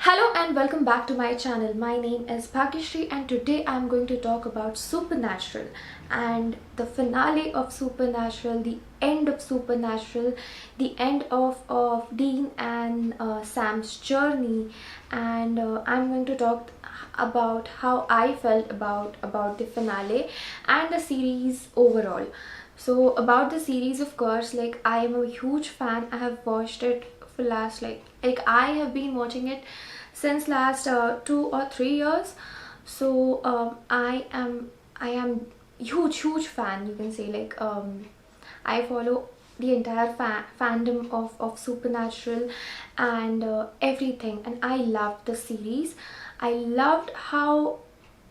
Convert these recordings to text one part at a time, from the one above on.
Hello and welcome back to my channel. My name is Bhagyashree and today I'm going to talk about Supernatural and the finale of Supernatural, the end of Supernatural, the end of Dean and Sam's journey, and I'm going to talk about how I felt about the finale and the series overall. So about the series, of course, like I am a huge fan. I have watched it for last like I have been watching it since last 2 or 3 years. So I am huge fan, you can say. I follow the entire fandom of Supernatural and everything, and I loved the series. I loved how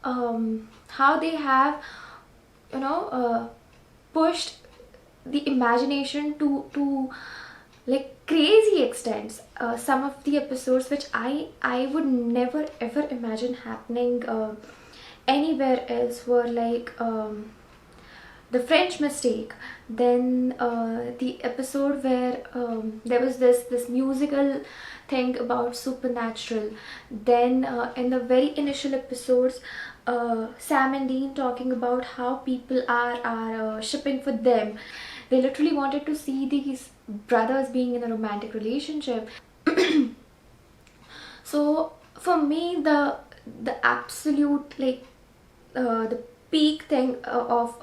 they have, you know, pushed the imagination to like crazy extents. Some of the episodes which I would never ever imagine happening anywhere else were like the French mistake, then the episode where there was this musical thing about Supernatural, then in the very initial episodes, Sam and Dean talking about how people are shipping for them. They literally wanted to see these brothers being in a romantic relationship. So for me, the absolute the peak thing of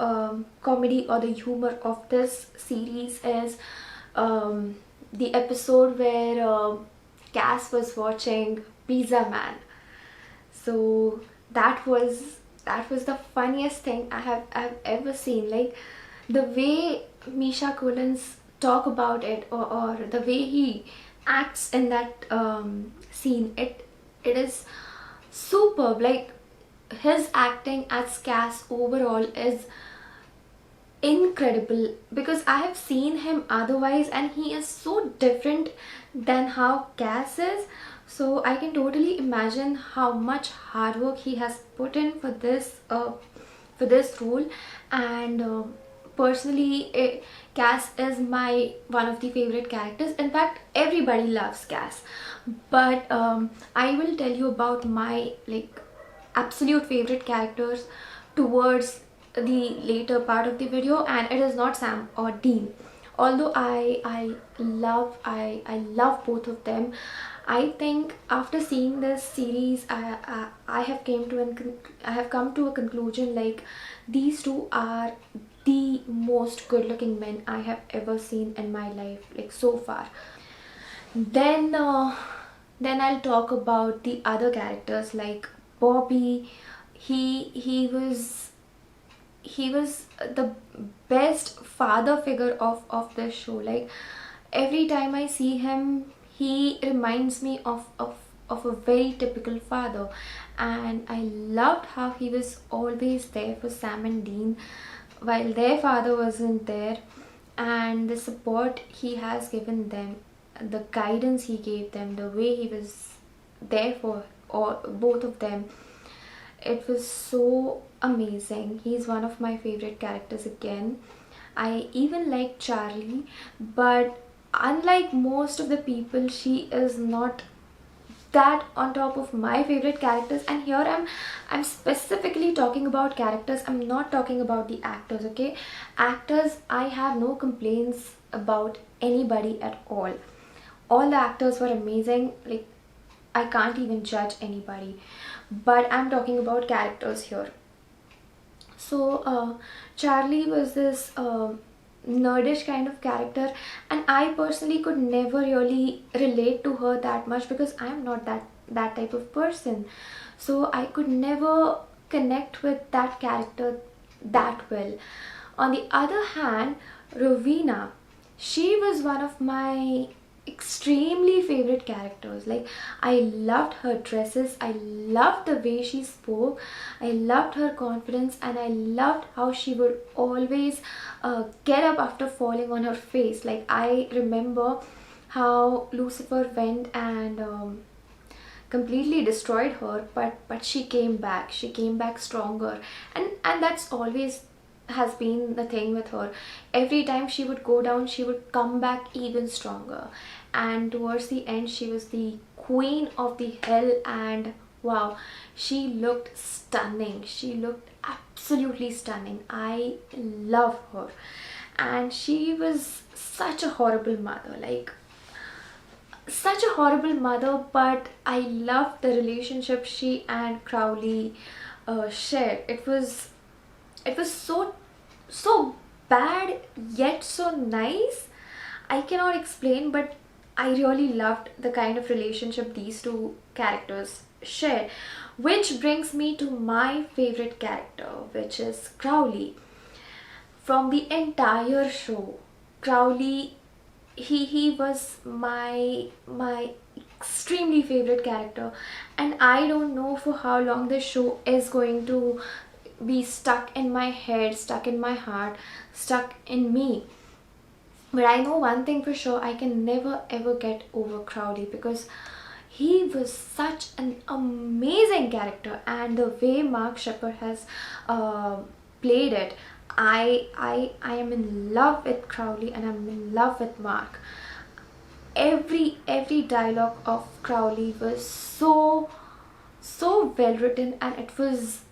comedy or the humor of this series is the episode where Cass was watching Pizza Man. So that was the funniest thing I've ever seen. Like the way Misha Collins talk about it, or the way he acts in that scene, it is superb. Like his acting as Cass overall is incredible, because I have seen him otherwise and he is so different than how Cass is. So I can totally imagine how much hard work he has put in for this role. And personally, Cass is my one of the favorite characters. In fact, everybody loves Cass, but I will tell you about my like absolute favorite characters towards the later part of the video, and it is not Sam or Dean. Although I love both of them. I think after seeing this series, I have I have come to a conclusion, like these two are the most good looking men I have ever seen in my life, like so far. Then I'll talk about the other characters like Bobby. He was the best father figure of this show. Like every time I see him, he reminds me of a very typical father, and I loved how he was always there for Sam and Dean while their father wasn't there, and the support he has given them, the guidance he gave them, the way he was there for all both of them, it was so amazing. He's one of my favorite characters again. I even like Charlie, but unlike most of the people, she is not that on top of my favorite characters. And here I'm specifically talking about characters. I'm not talking about the actors, okay? Actors, I have no complaints about anybody at all. All the actors were amazing. Like I can't even judge anybody, but I'm talking about characters here. So Charlie was this nerdish kind of character, and I personally could never really relate to her that much because I am not that type of person. So I could never connect with that character that well. On the other hand, Rowena, she was one of my extremely favorite characters. Like I loved her dresses, I loved the way she spoke, I loved her confidence, and I loved how she would always get up after falling on her face. Like I remember how Lucifer went and completely destroyed her, but she came back. She came back stronger, and that's always has been the thing with her. Every time she would go down, she would come back even stronger, and towards the end she was the queen of the hill, and wow, she looked stunning. She looked absolutely stunning. I love her. And she was such a horrible mother, like such a horrible mother, but I loved the relationship she and Crowley shared. It was so bad yet so nice. I cannot explain, but I really loved the kind of relationship these two characters share. Which brings me to my favorite character, which is Crowley. From the entire show, Crowley, he was my extremely favorite character, and I don't know for how long this show is going to be stuck in my head, stuck in my heart, stuck in me. But I know one thing for sure, I can never ever get over Crowley, because he was such an amazing character, and the way Mark Shepard has played it, I am in love with Crowley, and I'm in love with Mark. Every dialogue of Crowley was so well written, and it was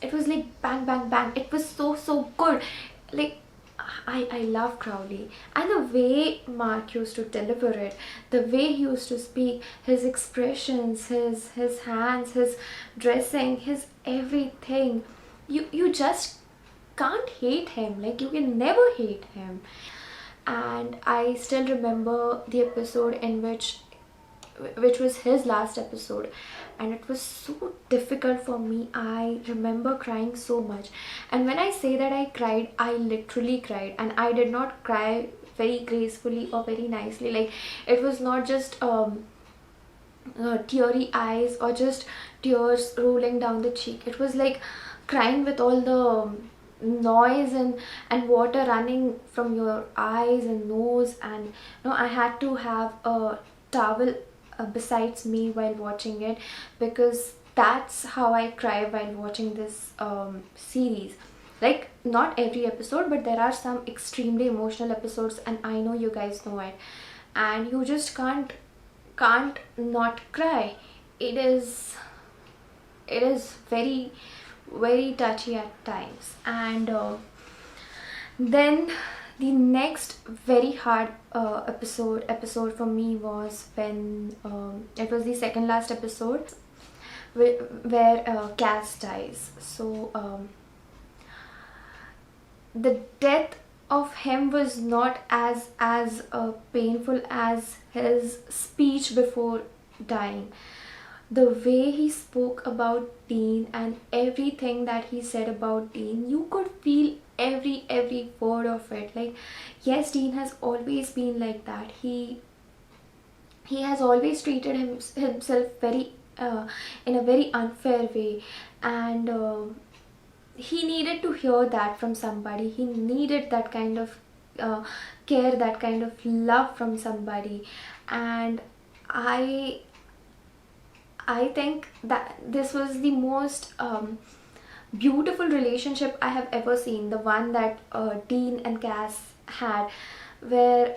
like bang bang bang. It was so good. Like, I love Crowley, and the way Mark used to deliver it, the way he used to speak, his expressions, his hands, his dressing, his everything. You just can't hate him. Like, you can never hate him. And I still remember the episode in which was his last episode, and it was so difficult for me. I remember crying so much, and when I say that I cried, I literally cried, and I did not cry very gracefully or very nicely. Like, it was not just teary eyes or just tears rolling down the cheek. It was like crying with all the noise and water running from your eyes and nose, and I had to have a towel besides me while watching it, because that's how I cry while watching this series. Like, not every episode, but there are some extremely emotional episodes, and I know you guys know it, and you just can't not cry. It is very very touchy at times. And then the next very hard episode for me was when it was the second last episode where Cass dies. So the death of him was not as painful as his speech before dying. The way he spoke about Dean and everything that he said about Dean, you could feel every word of it. Like, yes, Dean has always been like that. He has always treated himself very in a very unfair way, and he needed to hear that from somebody. He needed that kind of care, that kind of love from somebody. And I think that this was the most beautiful relationship I have ever seen. The one that Dean and Cass had, where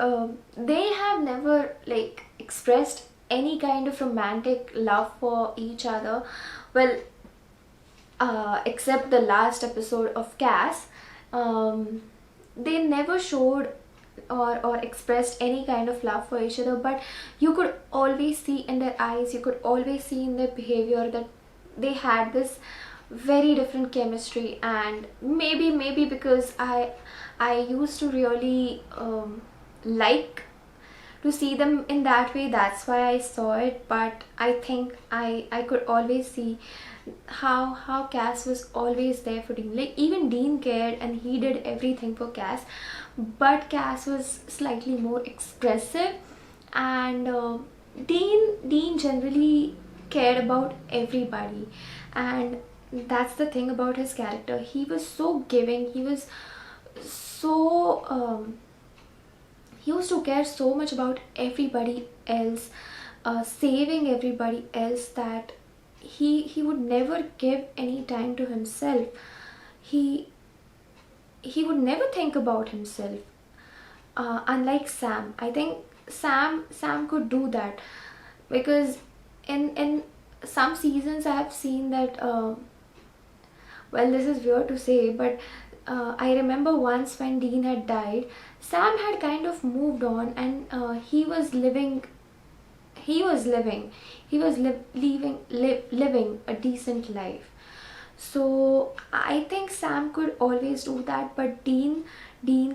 they have never like expressed any kind of romantic love for each other. Well, except the last episode of Cass, they never showed or expressed any kind of love for each other, but you could always see in their eyes, you could always see in their behavior that they had this very different chemistry. And maybe because I used to really like to see them in that way, that's why I saw it. But I think I could always see how Cass was always there for Dean. Like, even Dean cared and he did everything for Cass, but Cass was slightly more expressive, and Dean generally cared about everybody. And that's the thing about his character. He was so giving. He was so he used to care so much about everybody else, saving everybody else, that he would never give any time to himself. He would never think about himself. Unlike Sam, I think Sam could do that, because in some seasons I have seen that, well, this is weird to say, but I remember once when Dean had died, Sam had kind of moved on, and he was living living a decent life. So I think Sam could always do that, but Dean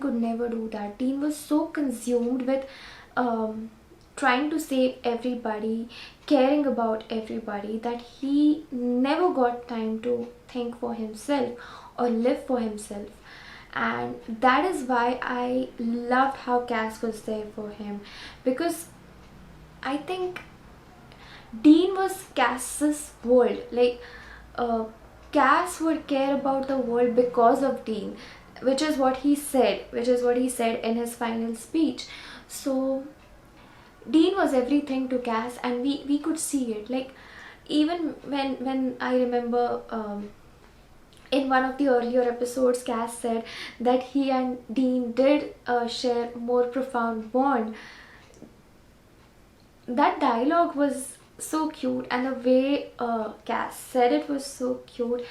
could never do that. Dean was so consumed with um, trying to save everybody, caring about everybody, that he never got time to think for himself or live for himself. And that is why I loved how Cass was there for him, because I think Dean was Cass's world. Like, uh, Cass would care about the world because of Dean, which is what he said in his final speech. So Dean was everything to Cass, and we could see it. Like, even when I remember, in one of the earlier episodes, Cass said that he and Dean did share more profound bond. That dialogue was so cute, and the way Cass said it was so cute,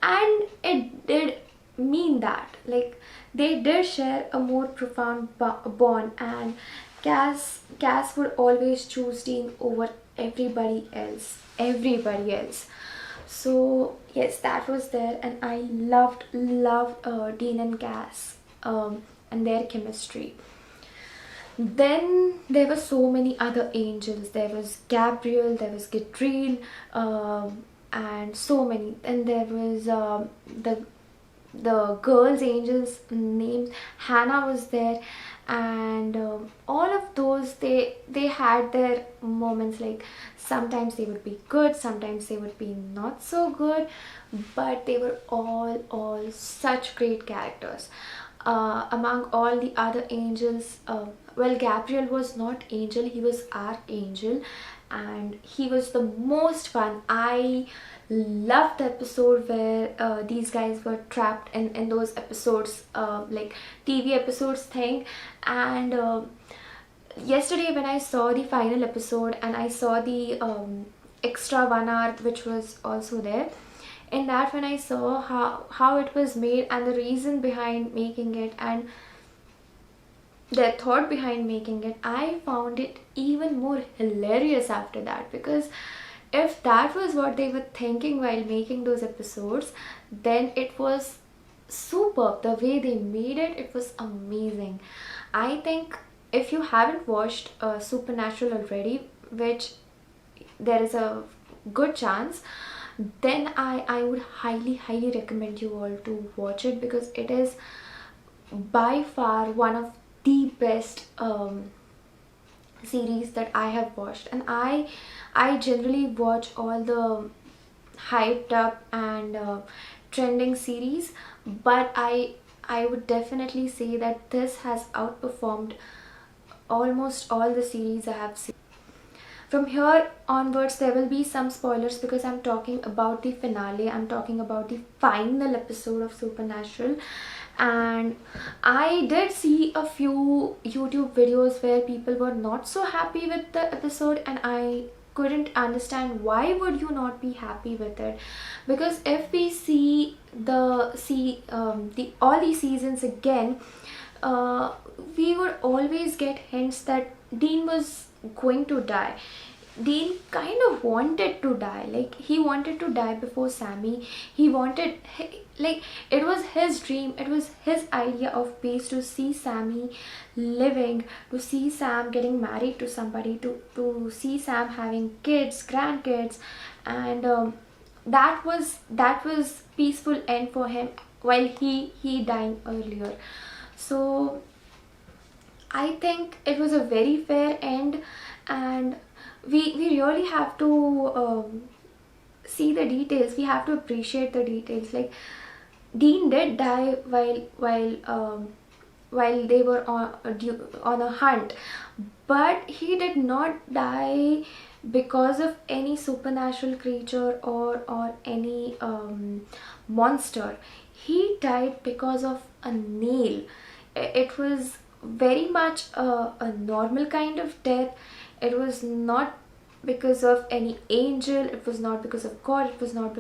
and it did mean that, like, they did share a more profound bond, and Cass would always choose Dean over everybody else. So yes, that was there, and I loved Dean and Cass, and their chemistry. Then there were so many other angels. There was Gabriel, there was Gadriel, and so many. And there was the girls angels named Hannah was there, and all of those, they had their moments. Like, sometimes they would be good, sometimes they would be not so good, but they were all such great characters. Among all the other angels, well, Gabriel was not angel, he was archangel, and he was the most fun. I loved the episode where these guys were trapped in those episodes, like TV episodes thing. And yesterday when I saw the final episode, and I saw the extra 1 hour which was also there, in that, when I saw how it was made, and the reason behind making it, and their thought behind making it, I found it even more hilarious after that. Because if that was what they were thinking while making those episodes, then it was superb. The way they made it, it was amazing. I think if you haven't watched Supernatural already, which there is a good chance, then I would highly recommend you all to watch it, because it is by far one of the best series that I have watched. And I generally watch all the hyped up and trending series, but I would definitely say that this has outperformed almost all the series I have seen. From here onwards, there will be some spoilers, because I'm talking about the finale, I'm talking about the final episode of Supernatural. And I did see a few YouTube videos where people were not so happy with the episode, and I couldn't understand why would you not be happy with it. Because if we see the all these seasons again, we would always get hints that Dean was going to die. Dean kind of wanted to die. Like, he wanted to die before Sammy. He wanted, like, it was his dream, it was his idea of peace, to see Sammy living, to see Sam getting married to somebody, to see Sam having kids, grandkids. And that was peaceful end for him, while he dying earlier. So I think it was a very fair end, and we really have to see the details. We have to appreciate the details. Like, Dean did die while they were on a hunt, but he did not die because of any supernatural creature or any monster. He died because of a nail. It was very much a normal kind of death. It was not because of any angel, it was not because of God, it was not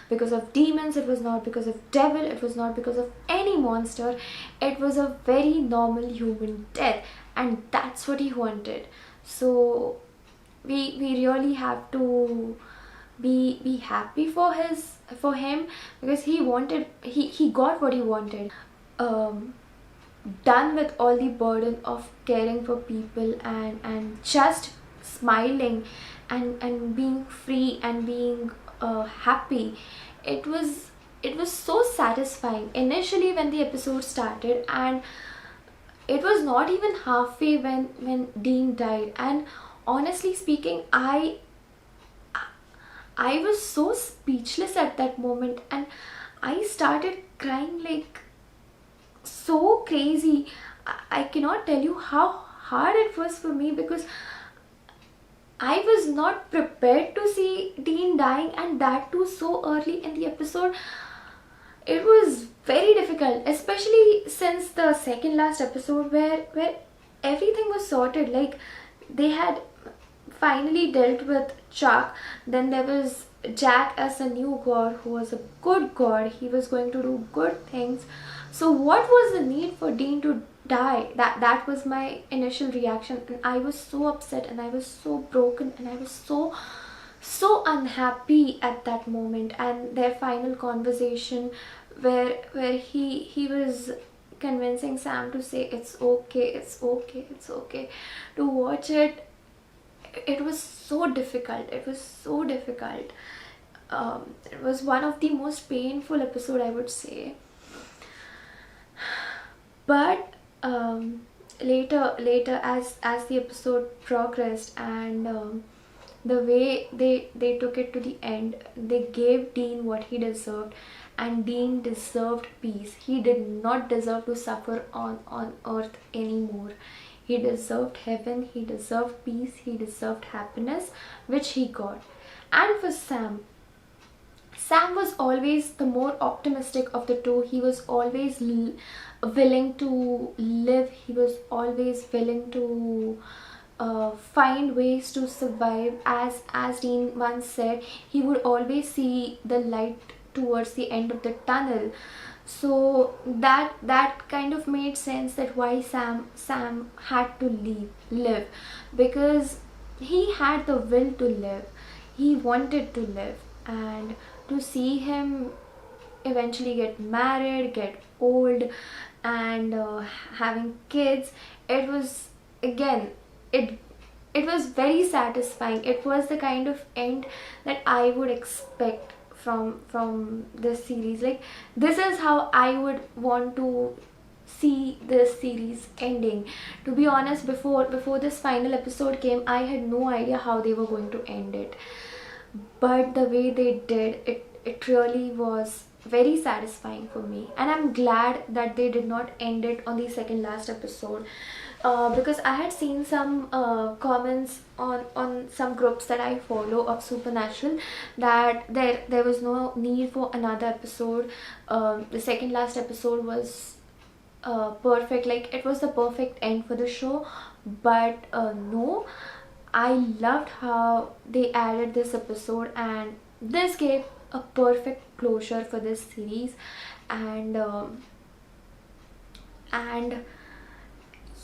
because of demons, it was not because of devil, it was not because of any monster. It was a very normal human death, and that's what he wanted. So we really have to be happy for him, because he got what he wanted. um Done with all the burden of caring for people, and just smiling and being free and being happy. It was so satisfying initially when the episode started, and it was not even halfway when Dean died. And honestly speaking, I was so speechless at that moment, and I started crying like so crazy. I cannot tell you how hard it was for me, because I was not prepared to see Dean dying, and that too so early in the episode. It was very difficult, especially since the second last episode, where everything was sorted. Like, they had finally dealt with Chuck. Then there was Jack as a new god who was a good god. He was going to do good things. So what was the need for Dean to die? That was my initial reaction, and I was so upset, and I was so broken, and I was so unhappy at that moment. And their final conversation, where he was convincing Sam to say it's okay, it's okay, it's okay, to watch it. It was so difficult. It was so difficult. It was one of the most painful episode, I would say. But later, as the episode progressed, and the way they took it to the end, they gave Dean what he deserved, and Dean deserved peace. He did not deserve to suffer on earth anymore. He deserved heaven, he deserved peace, he deserved happiness, which he got. And for Sam was always the more optimistic of the two. He was always willing to live. He was always willing to find ways to survive. As Dean once said, he would always see the light towards the end of the tunnel. So that kind of made sense, that why Sam had to live, because he had the will to live. He wanted to live, and to see him eventually get married, get old, and having kids, it was, again, it was very satisfying. It was the kind of end that I would expect from this series. Like, this is how I would want to see this series ending. To be honest, before this final episode came, I had no idea how they were going to end it. But the way they did it, it really was very satisfying for me, and I'm glad that they did not end it on the second last episode. Because I had seen some comments on some groups that I follow of Supernatural, that there was no need for another episode. The second last episode was perfect, like it was the perfect end for the show. But no, I loved how they added this episode, and this gave a perfect closure for this series. And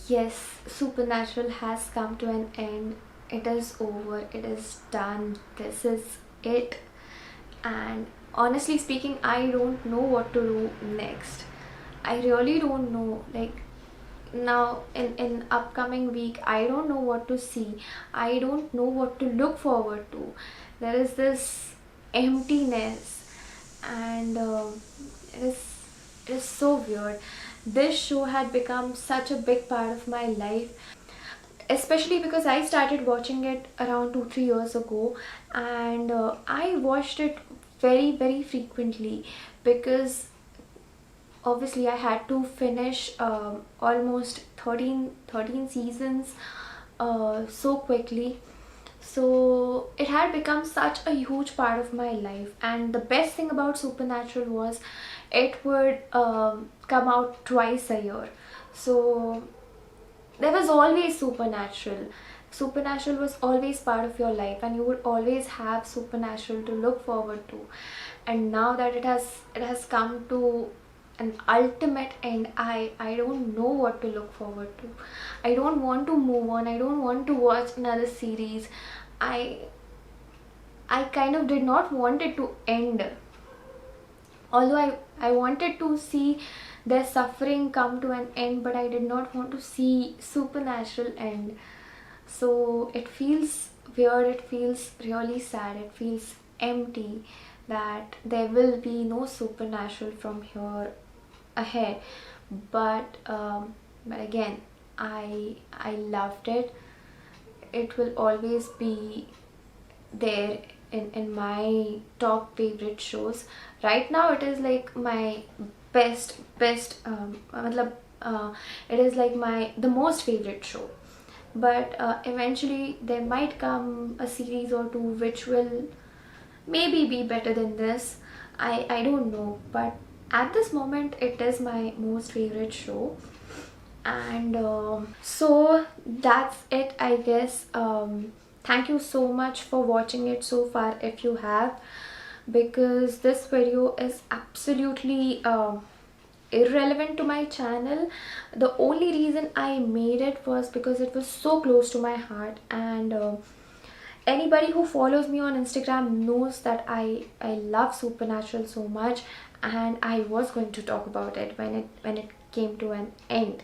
yes, Supernatural has come to an end. It is over, it is done, this is it. And honestly speaking, I don't know what to do next. I really don't know. Like, now in upcoming week, I don't know what to see. I don't know what to look forward to. There is this emptiness, and it is so weird. This show had become such a big part of my life, especially because I started watching it around 2-3 years ago, and I watched it very, very frequently, because obviously I had to finish almost 13 seasons so quickly. So it had become such a huge part of my life. And the best thing about Supernatural was it would come out twice a year. So there was always Supernatural. Supernatural was always part of your life, and you would always have Supernatural to look forward to. And now that it has come to an ultimate end, I don't know what to look forward to. I don't want to move on. I don't want to watch another series. I kind of did not want it to end. Although I wanted to see their suffering come to an end, but I did not want to see Supernatural end. So it feels weird, it feels really sad, it feels empty that there will be no Supernatural from here ahead. But again, I loved it. It will always be there in my top favorite shows. Right now it is like my best matlab, it is like the most favorite show. But eventually there might come a series or two which will maybe be better than this. I don't know, but at this moment it is my most favorite show. And so that's it, I guess. Thank you so much for watching it so far, if you have, because this video is absolutely irrelevant to my channel. The only reason I made it was because it was so close to my heart. And anybody who follows me on Instagram knows that I love Supernatural so much, and I was going to talk about it when it came to an end.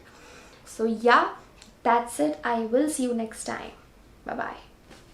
So yeah, that's it. I will see you next time. Bye bye.